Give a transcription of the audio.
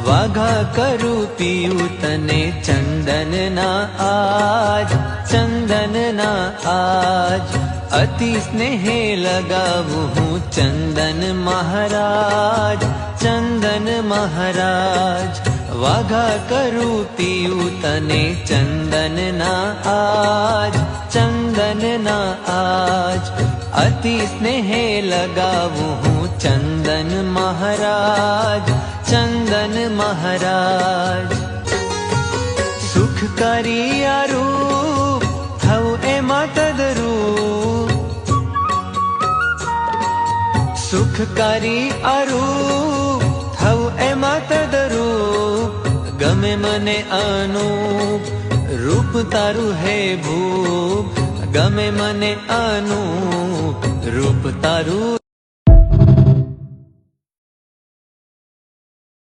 વાઘા કરું પીયું તને ચંદનના આજ, ચંદનના આજ. અતિ સ્નેહે લગાવું હું ચંદન મહારાજ, ચંદન મહારાજ. વાઘા કરું પીયું તને ચંદનના આજ, ચંદનના આજ. અતિ સ્નેહે લગાવું હું ચંદન મહારાજ, ચંદન મહારાજ. સુખકારી આ રૂપ થવું એમાં તદરૂપ, સુખકારી આ રૂપ થવું એમાં તદરૂપ. ગમે મને અનુપ રૂપ તારું હે ભૂપ, ગમે મને અનુપ રૂપ તારું